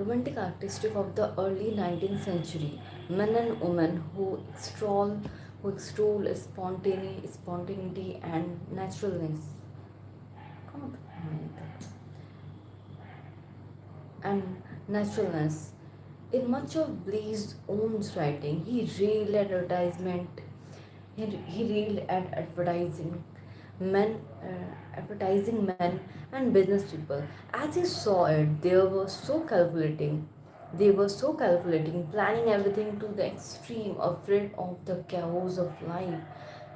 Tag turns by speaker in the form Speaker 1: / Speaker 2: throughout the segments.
Speaker 1: romantic artistry of the early 19th century. Men and women who extol spontaneity and naturalness. Come on. And naturalness. In much of Blee's own writing, he railed at men, advertising men and business people. As he saw it, they were so calculating, planning everything to the extreme, afraid of the chaos of life,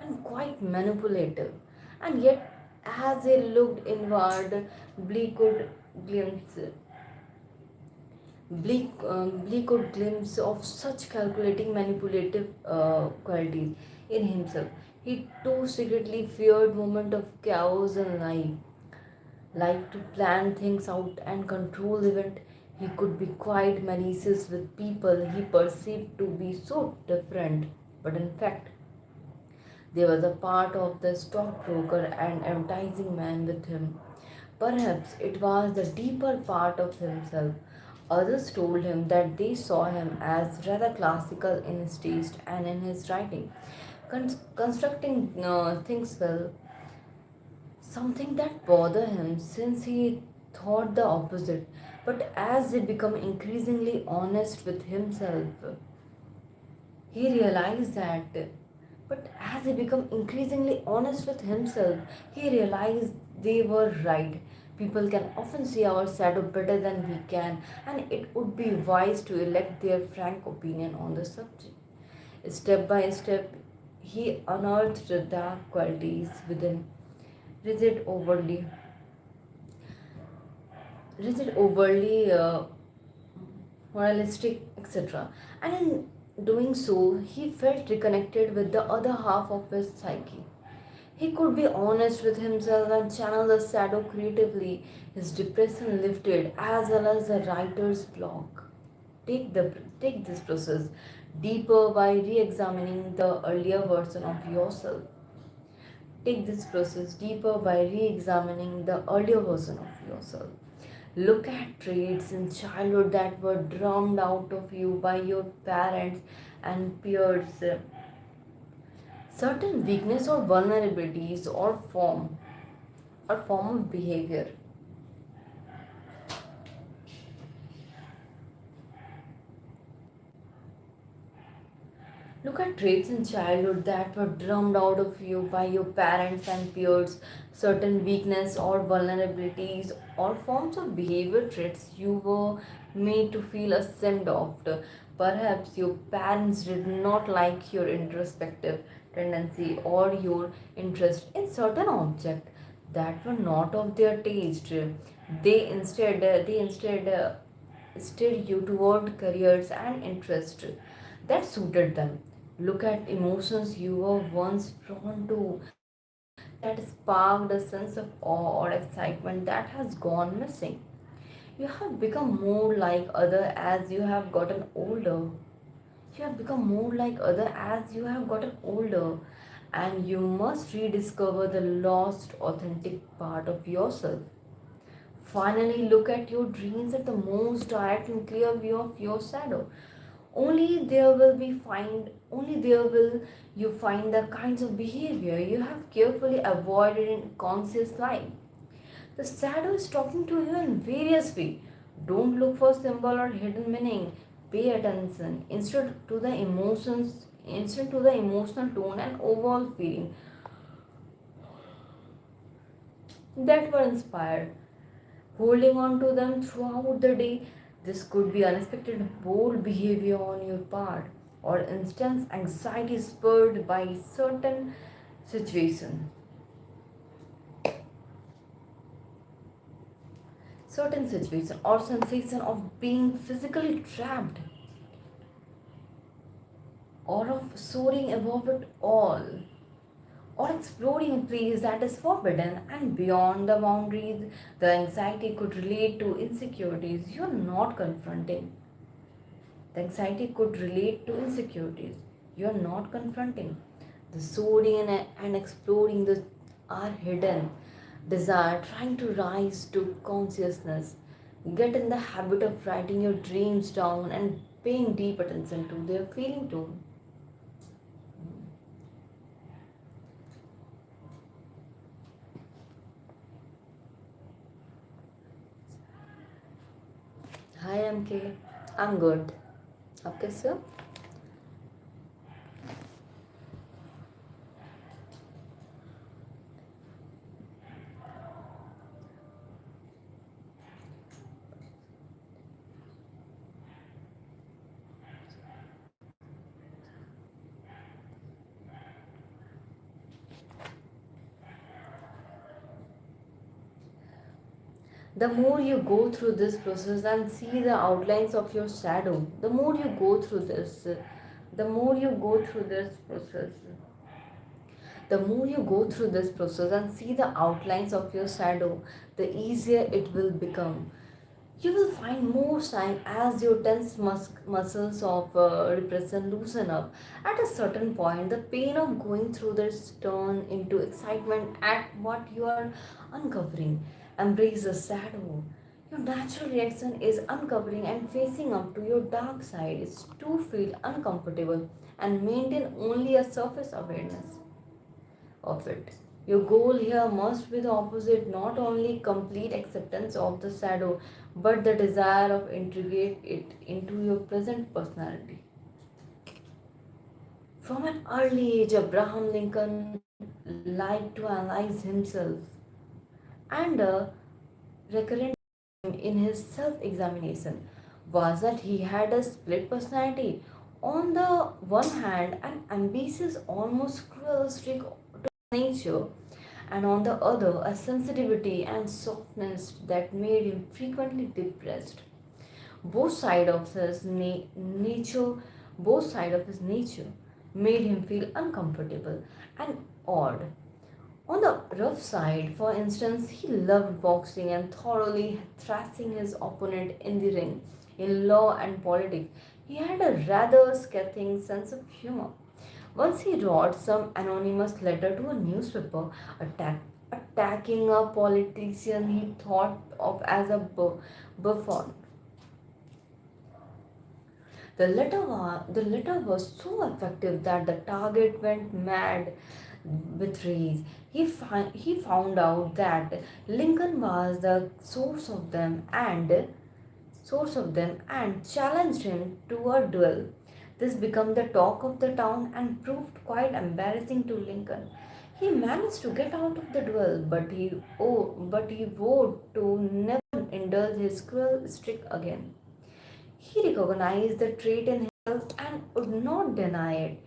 Speaker 1: and quite manipulative. And yet, as he looked inward, Blee could glimpse Bleak could glimpse of such calculating, manipulative qualities in himself. He too secretly feared moment of chaos and life, like to plan things out and control event. He could be quite malicious with people he perceived to be so different, but in fact, they were the part of the stockbroker and advertising man with him. Perhaps it was the deeper part of himself. Others told him that they saw him as rather classical in his taste and in his writing, constructing things well, something that bothered him since he thought the opposite. But as he became increasingly honest with himself, he realized that, but as he became increasingly honest with himself, he realized they were right. People can often see our shadow better than we can, and it would be wise to elect their frank opinion on the subject. Step by step, he unearthed the dark qualities within, rigid, overly, overly moralistic, etc. And in doing so, he felt reconnected with the other half of his psyche. He could be honest with himself and channel the shadow creatively. His depression lifted as well as the writer's block. Take this process deeper by re-examining the earlier version of yourself. Take this process deeper by re-examining the earlier version of yourself. Look at traits in childhood that were drummed out of you by your parents and peers. Certain weakness or vulnerabilities or form of behavior. Look at traits in childhood that were drummed out of you by your parents and peers, certain weakness or vulnerabilities or forms of behavior traits you were made to feel ashamed of. Perhaps your parents did not like your introspective tendency or your interest in certain objects that were not of their taste. They instead steered you toward careers and interests that suited them. Look at emotions you were once drawn to that sparked a sense of awe or excitement that has gone missing. You have become more like other as you have gotten older. You have become more like other as you have gotten older, and you must rediscover the lost authentic part of yourself. Finally, look at your dreams at the most direct and clear view of your shadow. Only there will you find the kinds of behavior you have carefully avoided in conscious life. The shadow is talking to you in various ways. Don't look for symbol or hidden meaning. Pay attention instead to the emotional tone and overall feeling that were inspired. Holding on to them throughout the day. This could be unexpected bold behavior on your part, or intense anxiety spurred by situation, certain situation, or sensation of being physically trapped, or of soaring above it all, or exploring a place that is forbidden and beyond the boundaries. The anxiety could relate to insecurities you're not confronting. The anxiety could relate to insecurities you're not confronting. The soaring and exploring are hidden desire trying to rise to consciousness. Get in the habit of writing your dreams down and paying deep attention to their feeling tone. Hi MK, I'm good. आप कैसे हो? The more you go through this process and see the outlines of your shadow, the more you go through this, the more you go through this process, the more you go through this process and see the outlines of your shadow, the easier it will become. You will find more sign as your tense muscles of repression loosen up. At a certain point, the pain of going through this turn into excitement at what you are uncovering. Embrace the shadow. Your natural reaction is uncovering and facing up to your dark side is to feel uncomfortable and maintain only a surface awareness of it. Your goal here must be the opposite, not only complete acceptance of the shadow, but the desire of integrate it into your present personality. From an early age, Abraham Lincoln liked to analyze himself, and a recurrent theme in his self-examination was that he had a split personality. On the one hand, an ambitious, almost cruel streak to nature, and on the other, a sensitivity and softness that made him frequently depressed. Both sides of his nature, both sides of his nature, made him feel uncomfortable and odd. On the rough side, for instance, he loved boxing and thoroughly thrashing his opponent in the ring. In law and politics, he had a rather scathing sense of humor. Once he wrote some anonymous letter to a newspaper attacking a politician he thought of as a buffoon. The letter was so effective that the target went mad with rage. He found out that Lincoln was the source of them and challenged him to a duel. This became the talk of the town and proved quite embarrassing to Lincoln. He managed to get out of the duel, but he vowed to never indulge his cruel streak again. He recognized the trait in himself and would not deny it.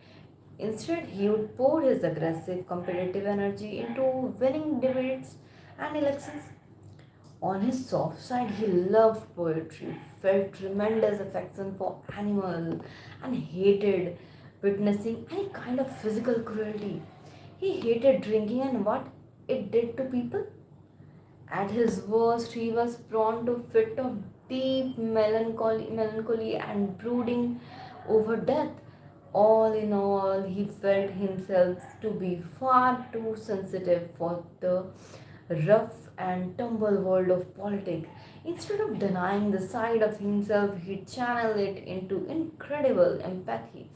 Speaker 1: Instead, he would pour his aggressive, competitive energy into winning debates and elections. On his soft side, he loved poetry, felt tremendous affection for animals, and hated witnessing any kind of physical cruelty. He hated drinking and what it did to people. At his worst, he was prone to fit of deep melancholy and brooding over death. All in all, he felt himself to be far too sensitive for the rough and tumble world of politics. Instead of denying the side of himself, he channeled it into incredible empathy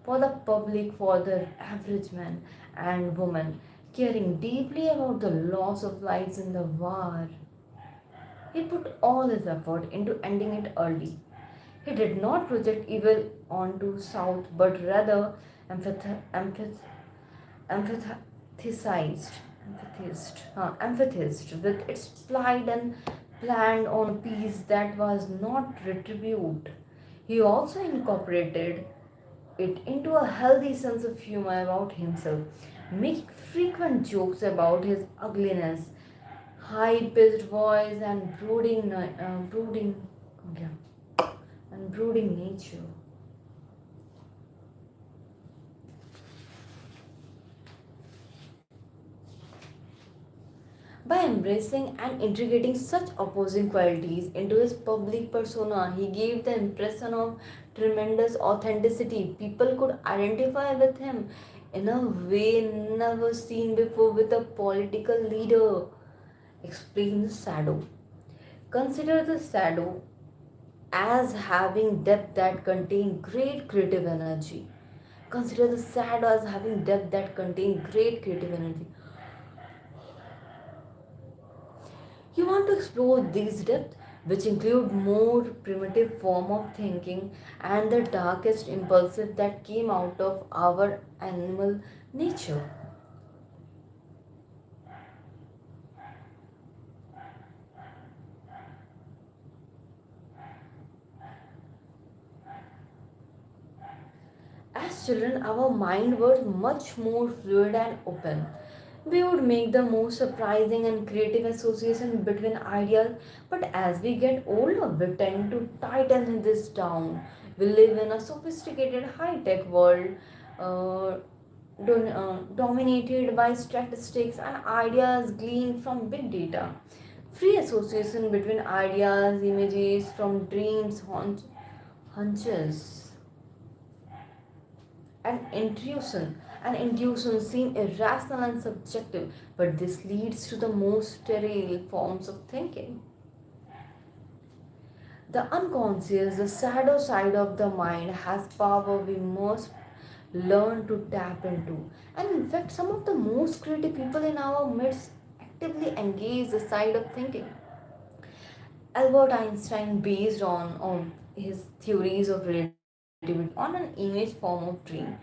Speaker 1: for the public, for the average man and woman, caring deeply about the loss of lives in the war. He put all his effort into ending it early. He did not project evil onto South, but rather empathized, empathized with its plight and planned on peace that was not retributed. He also incorporated it into a healthy sense of humor about himself, making frequent jokes about his ugliness, high-pitched voice, and brooding nature. By embracing and integrating such opposing qualities into his public persona, he gave the impression of tremendous authenticity. People could identify with him in a way never seen before with a political leader. Explains Shadow. Consider the shadow as having depth that contain great creative energy. Consider the shadow as having depth that contain great creative energy. You want to explore these depths, which include more primitive form of thinking and the darkest impulsive that came out of our animal nature. As children, our mind was much more fluid and open. We would make the most surprising and creative association between ideas, but as we get older, we tend to tighten this down. We live in a sophisticated high tech world uh, dominated by statistics and ideas gleaned from big data. Free association between ideas, images from dreams, hunches and intuition seem irrational and subjective, but this leads to the most sterile forms of thinking. The unconscious, the shadow side of the mind, has power we must learn to tap into. And in fact, some of the most creative people in our midst actively engage the side of thinking. Albert Einstein based on his theories of relativity on an image form of dream.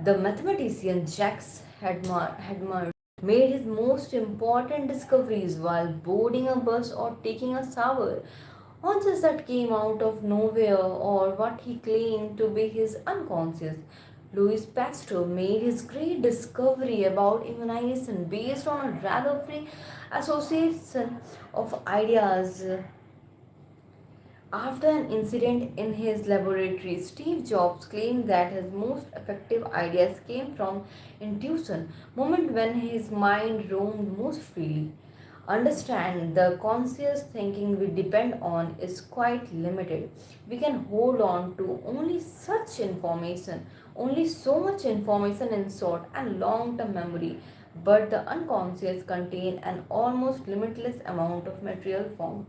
Speaker 1: The mathematician Jacques Hadamard made his most important discoveries while boarding a bus or taking a shower. Answers that came out of nowhere or what he claimed to be his unconscious. Louis Pasteur made his great discovery about immunization based on a rather free association of ideas. After an incident in his laboratory, Steve Jobs claimed that his most effective ideas came from intuition, moment when his mind roamed most freely. Understand the conscious thinking we depend on is quite limited. We can hold on to only so much information in short and long term memory, but the unconscious contain an almost limitless amount of material form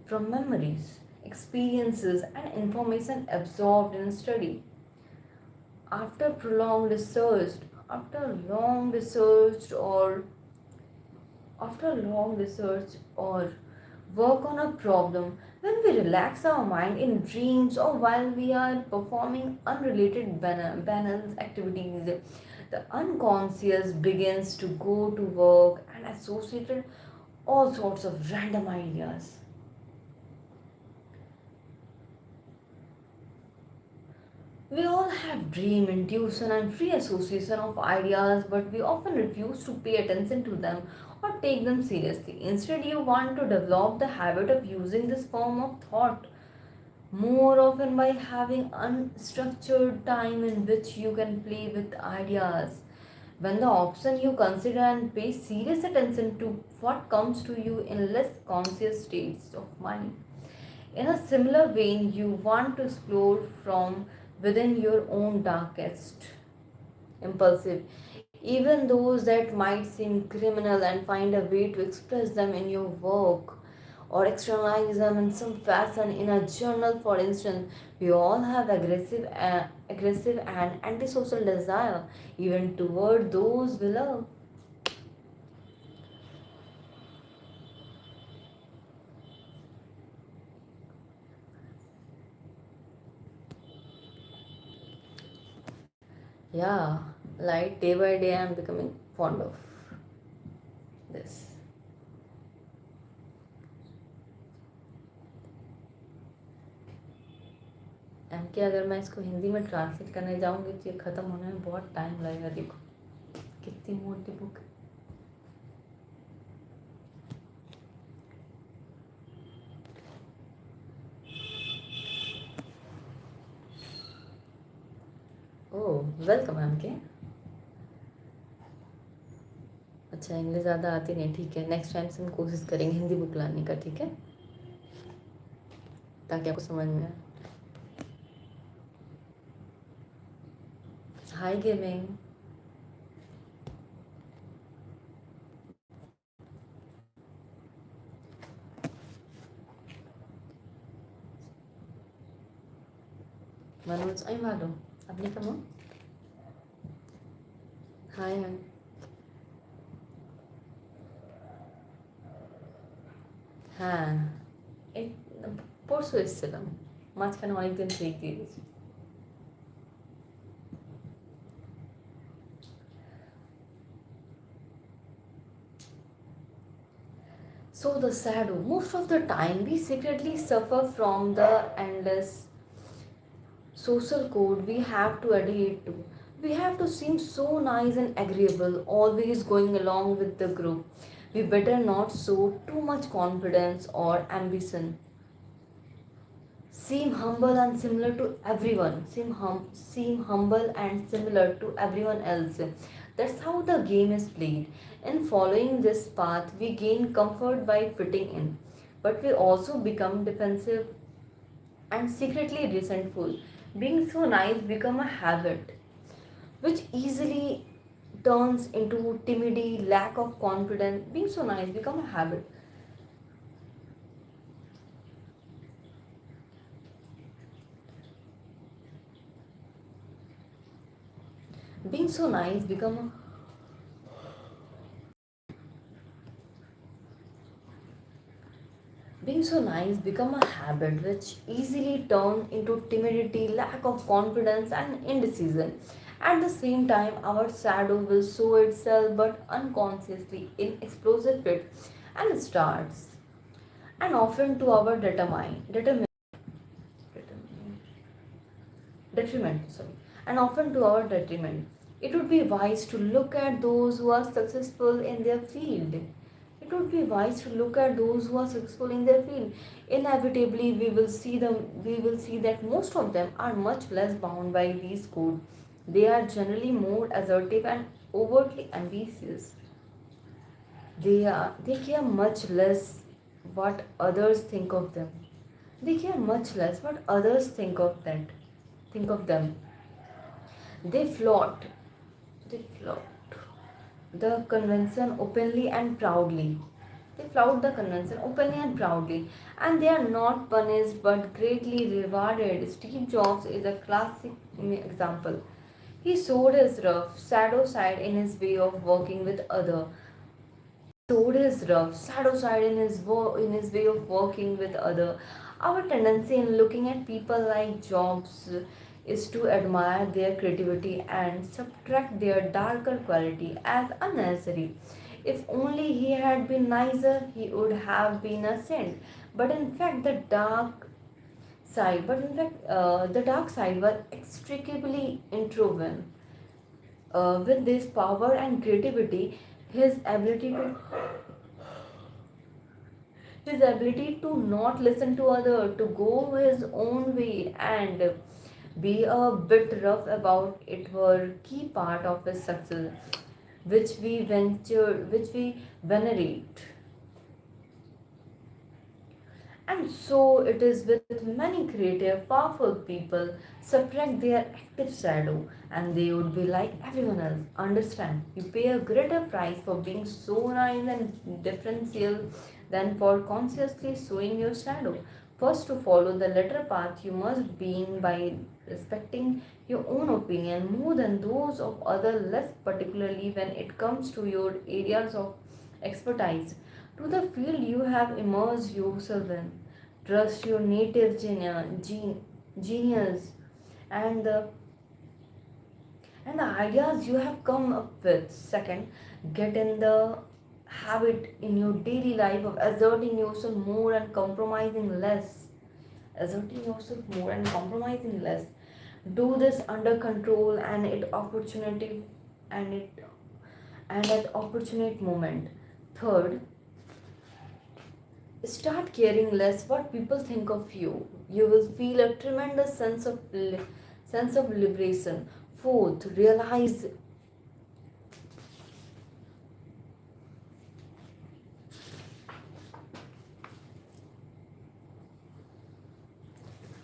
Speaker 1: from memories, experiences, and information absorbed in study. After prolonged research, after long research or after long research or work on a problem, when we relax our mind in dreams or while we are performing unrelated banal activities, the unconscious begins to go to work and associated all sorts of random ideas. We all have dream, intuition, and free association of ideas, but we often refuse to pay attention to them or take them seriously. Instead, you want to develop the habit of using this form of thought more often by having unstructured time in which you can play with ideas. When the option you consider and pay serious attention to what comes to you in less conscious states of mind. In a similar vein, you want to explore from within your own darkest, impulsive, even those that might seem criminal, and find a way to express them in your work or externalize them in some fashion in a journal. For instance, we all have aggressive and antisocial desire, even toward those we love. Yeah, like day by day, I'm becoming fond of this. M K अगर मैं इसको हिंदी में translate करने जाऊंगी तो ये ख़त्म होने में बहुत टाइम लगेगा। देखो कितनी मोटी बुक है। ओह वेलकम एम के। अच्छा इंग्लिश ज़्यादा आती नहीं, ठीक है, नेक्स्ट टाइम से हम कोशिश करेंगे हिंदी बुक लाने का, ठीक है, ताकि आपको समझ में आए। हाय गेमिंग। notes. I'm ভালো। আপনি কেমন? High high. হ্যাঁ, এই পরশু এসেছিলাম, মাঝখানে অনেকদিন ব্রেক দিয়ে দিয়েছি। So the shadow. Most of the time, we secretly suffer from the endless social code we have to adhere to. We have to seem so nice and agreeable, always going along with the group. We better not show too much confidence or ambition. Seem humble and similar to everyone. Seem humble and similar to everyone else. That's how the game is played. In following this path, we gain comfort by fitting in, but we also become defensive and secretly resentful. Being so nice become a habit, which easily turns into timidity, lack of confidence. Being so nice become a habit. Being so nice become Being so nice become a habit which easily turn into timidity, lack of confidence and indecision. At the same time, our shadow will show itself but unconsciously in explosive fits and starts and often to our detriment, sorry, and often to our detriment. It would be wise to look at those who are successful in their field. It would be wise to look at those who are successful in their field. Inevitably, we will see that most of them are much less bound by these codes. They are generally more assertive and overtly ambitious. They care much less what others think of them. They care much less what others think of them. They flout they flout the convention openly and proudly. They flout the convention openly and proudly, and they are not punished but greatly rewarded. Steve Jobs is a classic example. He showed his rough, shadow side in his way of working with other. Showed his rough, shadow side in in his way of working with other. Our tendency in looking at people like Jobs is to admire their creativity and subtract their darker quality as unnecessary. If only he had been nicer, he would have been a saint. But in fact, the dark side was inextricably interwoven with this power and creativity. His ability to his ability to not listen to other, to go his own way and be a bit rough about it were key part of his success, which we venerate. And so it is with many creative, powerful people, subtract their active shadow and they would be like everyone else. Understand? You pay a greater price for being so nice and differential than for consciously showing your shadow. First, to follow the latter path, you must begin by respecting your own opinion more than those of others, less particularly when it comes to your areas of expertise, to the field you have immersed yourself in. Trust your native genius and the ideas you have come up with. Second, get in the habit in your daily life of asserting yourself more and compromising less. Asserting yourself more and compromising less. Do this under control and it and at opportunate moment. Third, start caring less what people think of you. You will feel a tremendous sense of liberation. Fourth, realize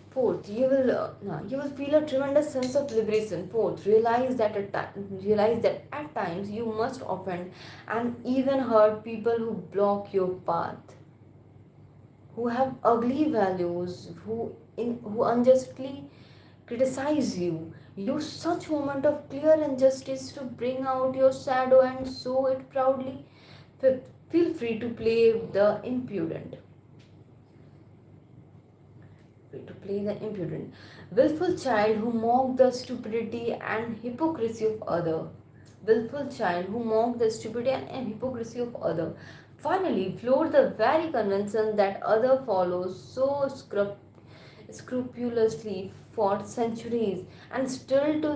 Speaker 1: Fourth, you will feel a tremendous sense of liberation. Fourth, realize that at times you must offend and even hurt people who block your path, who have ugly values, who unjustly criticize you. Use such moment of clear injustice to bring out your shadow and show it proudly. Fifth, feel free to play the impudent. Willful child who mock the stupidity and hypocrisy of other. Willful child who mock the stupidity and hypocrisy of other. Finally, float the very convention that other follows so scrupulously for centuries, and still to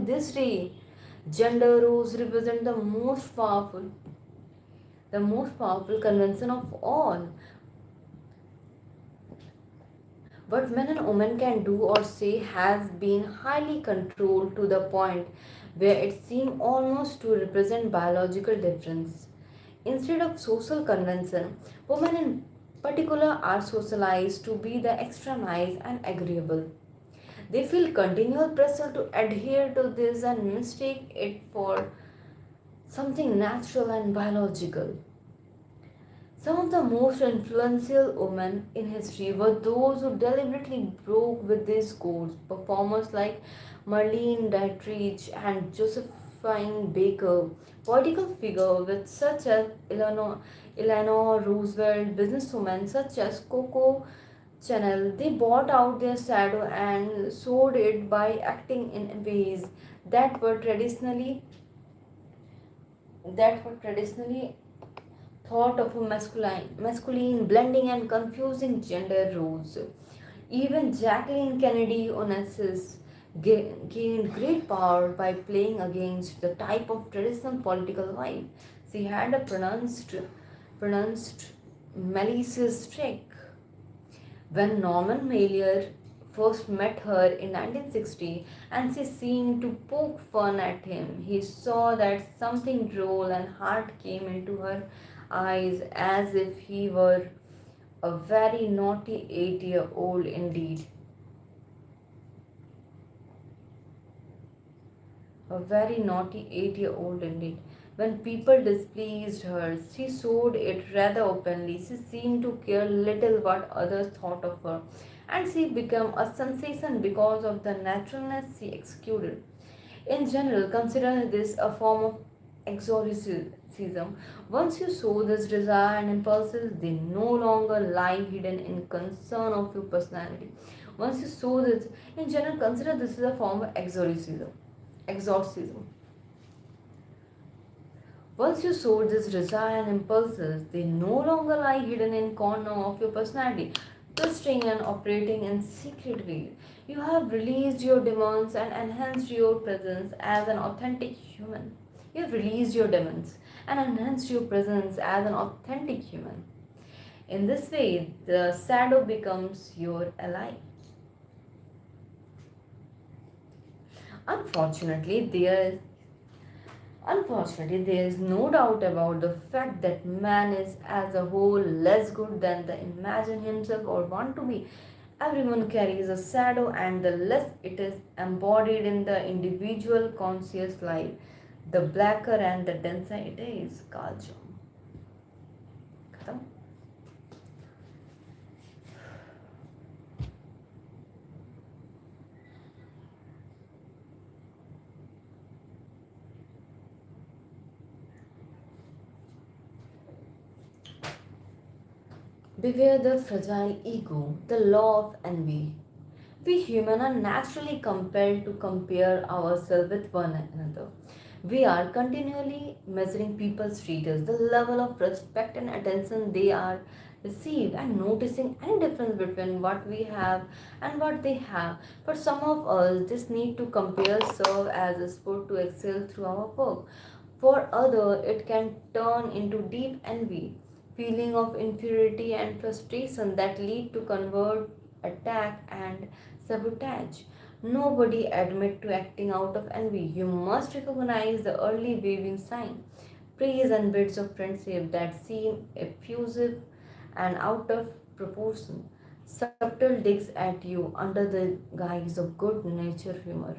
Speaker 1: this day, gender roles represent the most powerful convention of all. What men and women can do or say has been highly controlled to the point where it seems almost to represent biological difference. Instead of social convention, women in particular are socialized to be the extra nice and agreeable. They feel continual pressure to adhere to this and mistake it for something natural and biological. Some of the most influential women in history were those who deliberately broke with these codes. Performers like Marlene Dietrich and Josephine Baker, political figures with such as Eleanor Roosevelt, businesswomen such as Coco Chanel, they bought out their shadow and showed it by acting in ways that were traditionally that were traditionally thought of a masculine blending and confusing gender roles. Even Jacqueline Kennedy Onassis gained great power by playing against the type of traditional political life. She had a pronounced malicious streak. When Norman Mailer first met her in 1960 and she seemed to poke fun at him, he saw that something droll and hard came into her eyes as if he were a very naughty 8-year old indeed. A very naughty 8-year old indeed. When people displeased her, she showed it rather openly. She seemed to care little what others thought of her, and she became a sensation because of the naturalness she executed. In general, consider this a form of exorcism. Once you sow this desire and impulses, they no longer lie hidden in concern of your personality. Once you sow this, in general, consider this is a form of exorcism. Exorcism. Once you sow this desire and impulses, they no longer lie hidden in corner of your personality, twisting and operating in secret ways. You have released your demons and enhanced your presence as an authentic human. You have released your demons and enhanced your presence as an authentic human. In this way, the shadow becomes your ally. Unfortunately, there is no doubt about the fact that man is as a whole less good than the imagine himself or want to be. Everyone carries a shadow, and the less it is embodied in the individual conscious life, the blacker and the denser it is. Culture. Beware the fragile ego, the law of envy. We humans are naturally compelled to compare ourselves with one another. We are continually measuring people's status, the level of respect and attention they are received, and noticing any difference between what we have and what they have. For some of us, this need to compare serve as a sport to excel through our work. For others, it can turn into deep envy, feeling of inferiority and frustration that lead to convert, attack, and sabotage. Nobody admit to acting out of envy. You must recognize the early waving sign, praise and bits of friendship that seem effusive and out of proportion. Subtle digs at you under the guise of good natured humor.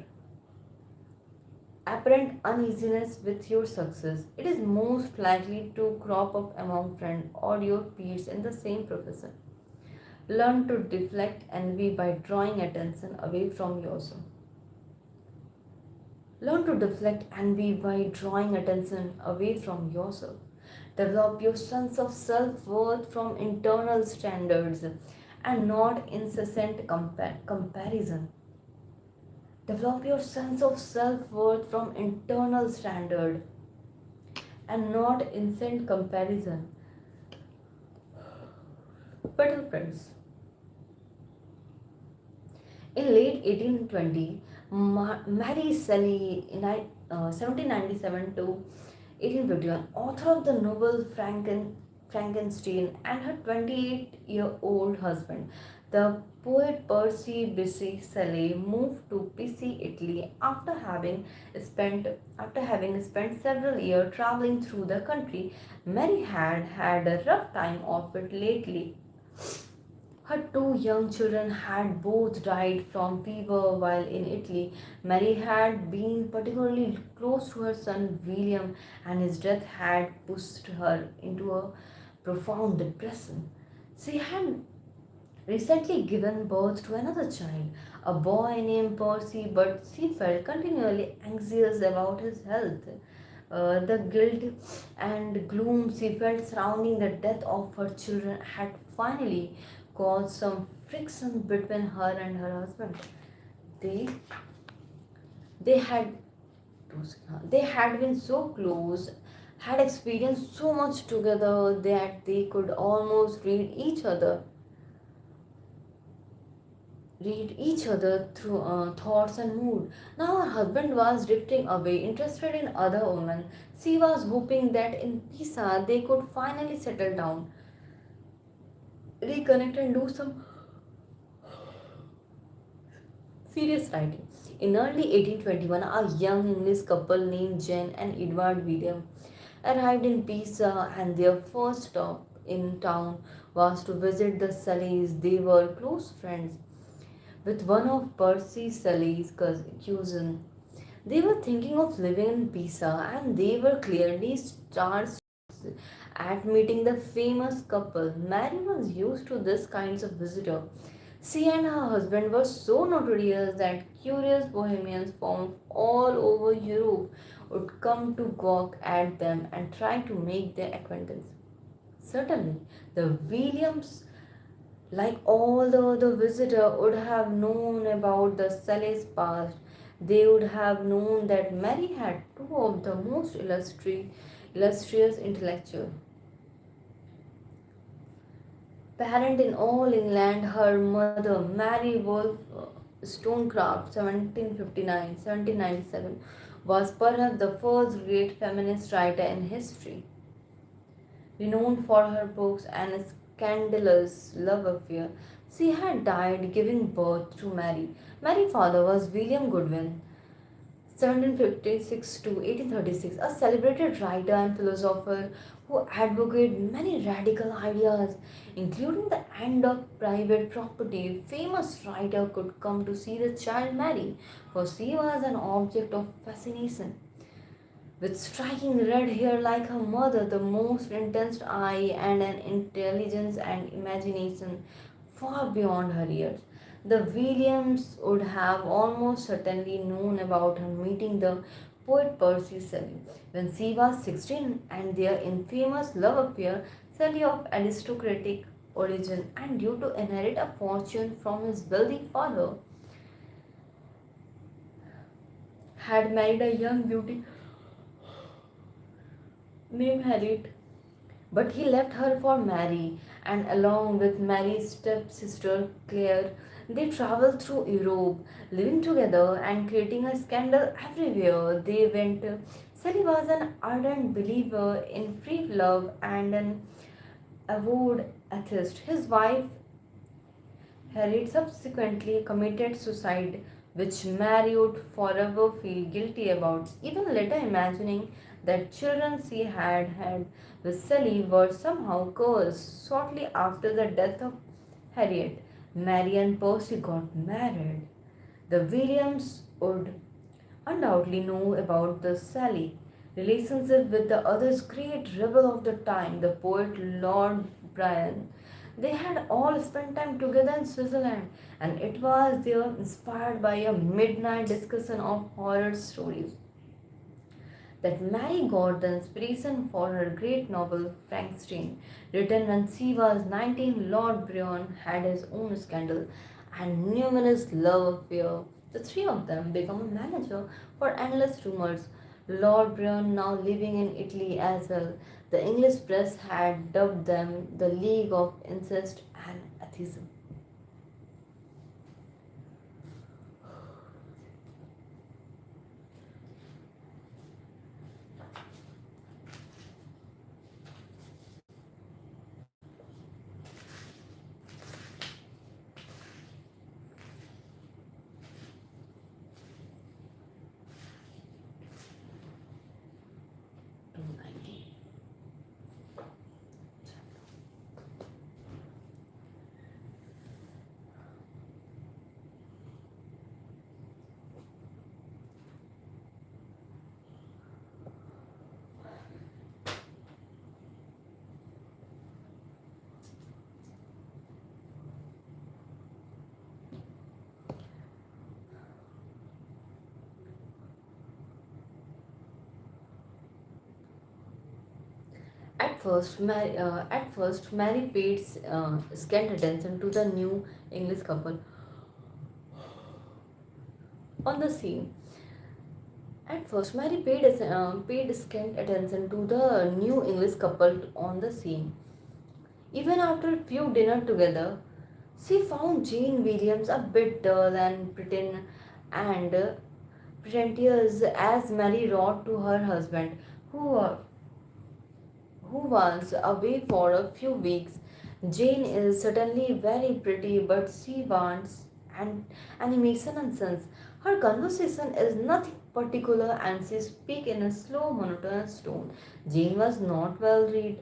Speaker 1: Apparent uneasiness with your success. It is most likely to crop up among friends or your peers in the same profession. Learn to deflect envy by drawing attention away from yourself. Learn to deflect envy by drawing attention away from yourself. Develop your sense of self worth from internal standards and not incessant comparison. Develop your sense of self worth from internal standard and not incessant comparison. But friends, in late 1820, Mary Shelley in 1797 to 1851, author of the novel Frankenstein, and her 28-year-old husband, the poet Percy Bysshe Shelley, moved to Pisa, Italy after having spent several years traveling through the country. Mary had had a rough time of it lately. Her two young children had both died from fever while in Italy. Mary had been particularly close to her son William, and his death had pushed her into a profound depression. She had recently given birth to another child, a boy named Percy, but she felt continually anxious about his health. The guilt and gloom she felt surrounding the death of her children had finally caused some friction between her and her husband. They they had they had been so close, had experienced so much together that they could almost read each other through thoughts and mood. Now her husband was drifting away, interested in other women. She was hoping that in Pisa they could finally settle down, reconnect, and do some serious writing. In early 1821, a young English couple named Jane and Edward William arrived in Pisa, and their first stop in town was to visit the Sallys. They were close friends with one of Percy Shelley's cousins. They were thinking of living in Pisa, and they were clearly stars at meeting the famous couple. Mary was used to this kinds of visitor. She and her husband were so notorious that curious bohemians from all over Europe would come to gawk at them and try to make their acquaintance. Certainly, the Williams, like all the other visitors, would have known about the Sally's past. They would have known that Mary had two of the most illustrious intellectuals parent in all England. Her mother, Mary Wollstonecraft, 1759-1797, was perhaps the first great feminist writer in history, renowned for her books and a scandalous love affair. She had died giving birth to Mary. Mary's father was William Goodwin, 1756 to 1836, a celebrated writer and philosopher who advocated many radical ideas, including the end of private property. Famous writer could come to see the child Mary, for she was an object of fascination. With striking red hair like her mother, the most intense eye, and an intelligence and imagination far beyond her years. The Williams would have almost certainly known about her meeting the poet Percy Shelley when she was 16, and their infamous love affair. Shelley, of aristocratic origin and due to inherit a fortune from his wealthy father, had married a young beauty named Harriet. But he left her for Mary, and along with Mary's stepsister Claire, they traveled through Europe, living together and creating a scandal everywhere they went. Sally was an ardent believer in free love and an avowed atheist. His wife Harriet subsequently committed suicide, which Mary would forever feel guilty about, even later imagining that children she had had with Sally were somehow cursed. Shortly after the death of Harriet, Mary and Percy got married. The Williams would undoubtedly know about the Sally relationship with the other great rebel of the time, the poet Lord Byron. They had all spent time together in Switzerland, and it was there inspired by a midnight discussion of horror stories that Mary got the inspiration for her great novel Frankenstein. Written when she was 19, Lord Byron had his own scandal and numerous love affairs. The three of them become a manager for endless rumors. Lord Byron now living in Italy as well. The English press had dubbed them the League of Incest and Atheism. 290. At first, Mary paid scant attention to the new English couple on the scene. At first, Mary paid scant attention to the new English couple on the scene. Even after a few dinners together, she found Jane Williams a bit dull and and pretentious as Mary wrote to her husband, who uh, who was away for a few weeks. Jane is certainly very pretty, but she wants animation and sense. Her conversation is nothing particular and she speaks in a slow, monotonous tone. Jane was not well read.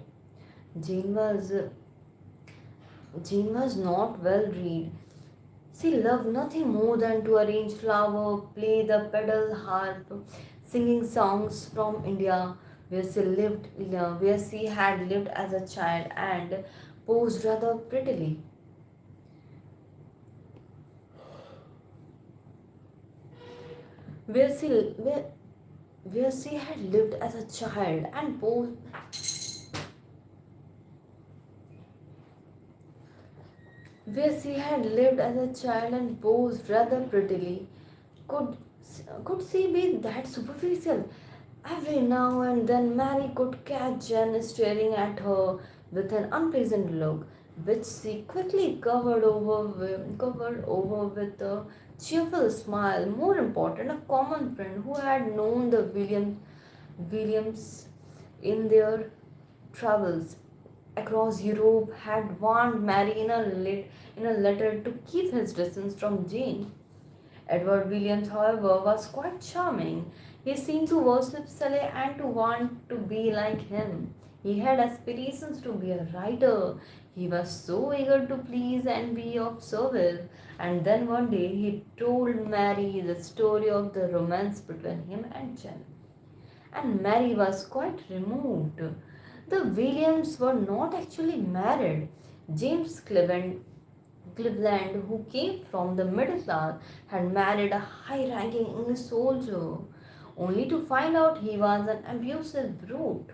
Speaker 1: Jane was Jane was not well read. She loved nothing more than to arrange flower, play the pedal harp, singing songs from India, where she had lived as a child, and posed rather prettily. Where she where, where she had lived as a child and posed rather prettily. Could could she be that superficial? Every now and then Mary could catch Jen staring at her with an unpleasant look, which she quickly covered over with a cheerful smile. More important, a common friend who had known the Williams in their travels across Europe had warned Mary in a letter to keep his distance from Jane. Edward Williams, however, was quite charming. He seemed to worship Shelley and to want to be like him. He had aspirations to be a writer. He was so eager to please and be of service. And then one day he told Mary the story of the romance between him and Jen. And Mary was quite removed. The Williams were not actually married. James Cleveland, who came from the middle class, had married a high ranking English soldier, only to find out he was an abusive brute.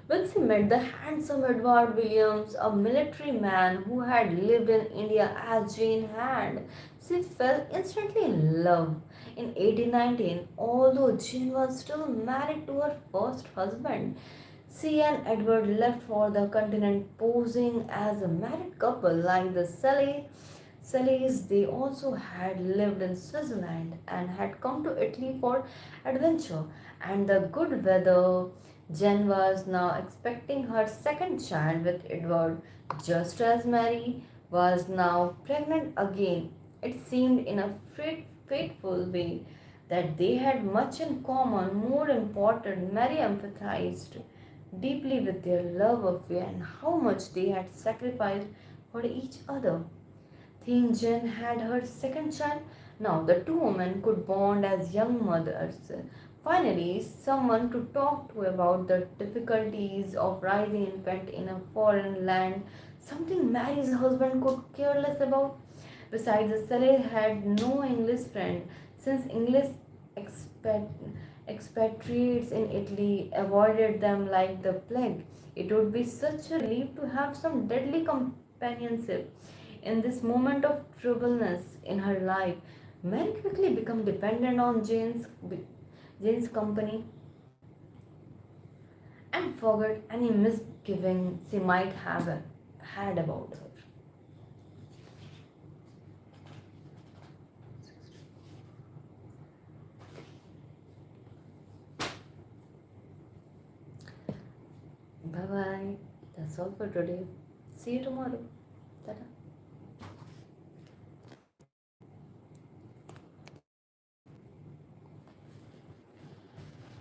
Speaker 1: When she met the handsome Edward Williams, a military man who had lived in India as Jane had, she fell instantly in love. In 1819, although Jane was still married to her first husband, she and Edward left for the continent posing as a married couple like the Sallys. They also had lived in Switzerland and had come to Italy for adventure and the good weather. Jen was now expecting her second child with Edward, just as Mary was now pregnant again. It seemed in a fateful way that they had much in common. More important, Mary empathized deeply with their love affair and how much they had sacrificed for each other. Seeing had her second child, now the two women could bond as young mothers. Finally, someone to talk to about the difficulties of raising infant in a foreign land, something Mary's husband could care less about. Besides, Saleh had no English friend since English expat- expatriates in Italy avoided them like the plague. It would be such a relief to have some deadly companionship in this moment of troubleness in her life. Mary quickly became dependent on Jane's company and forgot any misgiving she might have had about her. Bye bye. That's all for today. See you tomorrow. Ta-ta.